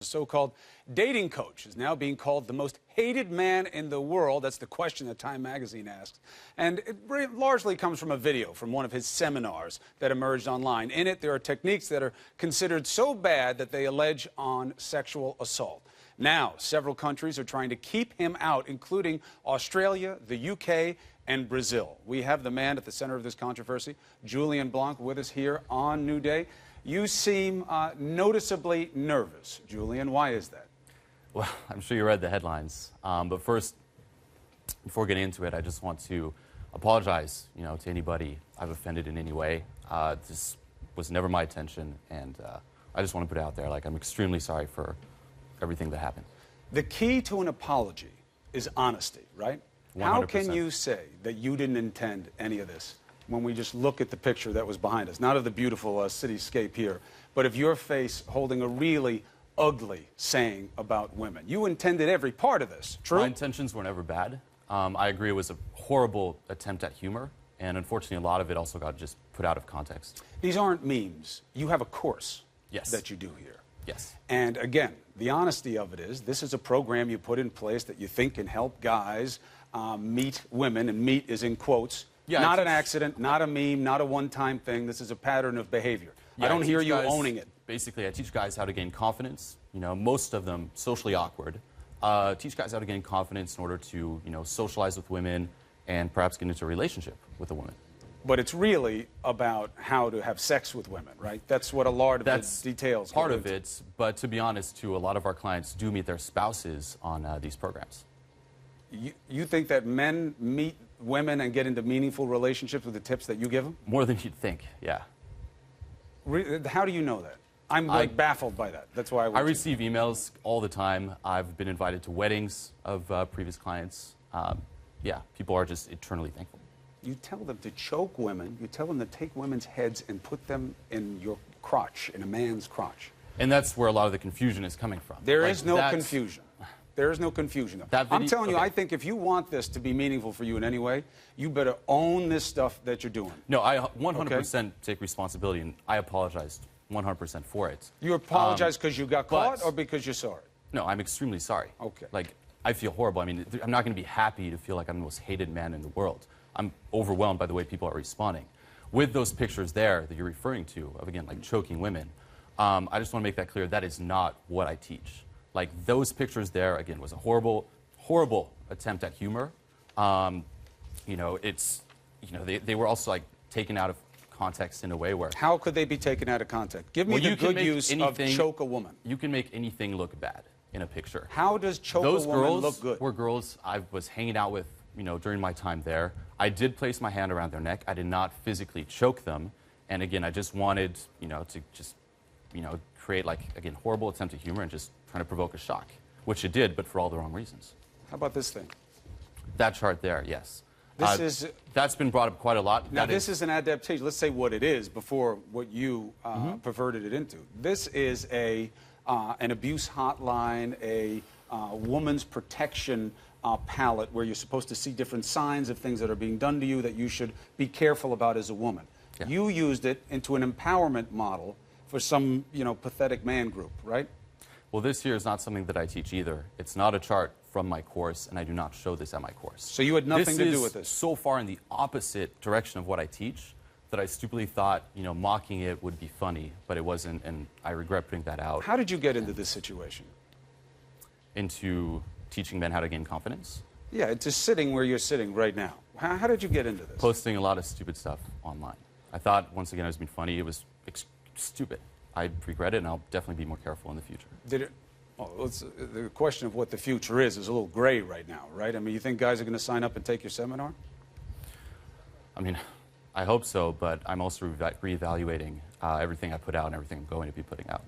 The so-called dating coach is now being called the most hated man in the world. That's the question that Time magazine asks. And it largely comes from a video from one of his seminars that emerged online. In it, there are techniques that are considered so bad that they allege on sexual assault. Now, several countries are trying to keep him out, including Australia, the UK, and Brazil. We have the man at the center of this controversy, Julien Blanc, with us here on New Day. You seem noticeably nervous, Julien. Why is that? Well, I'm sure you read the headlines. But first, before getting into it, I just want to apologize, to anybody I've offended in any way. This was never my intention, and I just want to put it out there. I'm extremely sorry for everything that happened. The key to an apology is honesty, right? 100%. How can you say that you didn't intend any of this when we just look at the picture that was behind us, not of the beautiful cityscape here, but of your face holding a really ugly saying about women? You intended every part of this, true? My intentions were never bad. I agree it was a horrible attempt at humor, and unfortunately a lot of it also got just put out of context. These aren't memes. You have a course Yes. that you do here. Yes. And again, the honesty of it is, this is a program you put in place that you think can help guys meet women, and meet is in quotes. Yeah, not an accident, not a meme, not a one-time thing. This is a pattern of behavior. Yeah, I don't hear you guys, owning it. Basically, I teach guys how to gain confidence, most of them socially awkward. Teach guys how to gain confidence in order to, socialize with women and perhaps get into a relationship with a woman. But it's really about how to have sex with women, right? That's what a lot of the details part of it, but to be honest, too, a lot of our clients do meet their spouses on these programs. You think that men meet women and get into meaningful relationships with the tips that you give them? More than you'd think, yeah. How do you know that? I'm baffled by that. That's why I receive emails all the time. I've been invited to weddings of previous clients. Yeah, people are just eternally thankful. You tell them to choke women. You tell them to take women's heads and put them in your crotch, in a man's crotch. And that's where a lot of the confusion is coming from. There is no confusion. There is no confusion. I'm telling you, I think if you want this to be meaningful for you in any way, you better own this stuff that you're doing. No, I 100% take responsibility, and I apologized 100% for it. You apologize because you got caught or because you're sorry? No, I'm extremely sorry. Okay. I feel horrible. I mean, I'm not going to be happy to feel like I'm the most hated man in the world. I'm overwhelmed by the way people are responding. With those pictures there that you're referring to, of again, choking women, I just want to make that clear. That is not what I teach. Those pictures there, again, was a horrible, horrible attempt at humor. They were also taken out of context in a way where... How could they be taken out of context? Give me the good use of choke a woman. You can make anything look bad in a picture. How does choke a woman look good? Those were girls I was hanging out with, during my time there. I did place my hand around their neck. I did not physically choke them. And again, I just wanted, to just, create, again, horrible attempt at humor and just trying to provoke a shock, which it did, but for all the wrong reasons. How about this thing? That chart there, yes. That's been brought up quite a lot. Now, this is an adaptation. Let's say what it is before what you perverted it into. This is an abuse hotline, a woman's protection palette where you're supposed to see different signs of things that are being done to you that you should be careful about as a woman. Yeah. You used it into an empowerment model for some, pathetic man group, right? Well, this here is not something that I teach either. It's not a chart from my course, and I do not show this at my course. So you had nothing to do with this? So far in the opposite direction of what I teach that I stupidly thought, mocking it would be funny, but it wasn't, and I regret putting that out. How did you get into this situation? Into teaching men how to gain confidence? Yeah, into sitting where you're sitting right now. How did you get into this? Posting a lot of stupid stuff online. I thought, once again, it was being funny. It was stupid. I regret it, and I'll definitely be more careful in the future. Did it? Well, the question of what the future is a little gray right now, right? I mean, you think guys are going to sign up and take your seminar? I mean, I hope so, but I'm also reevaluating everything I put out and everything I'm going to be putting out.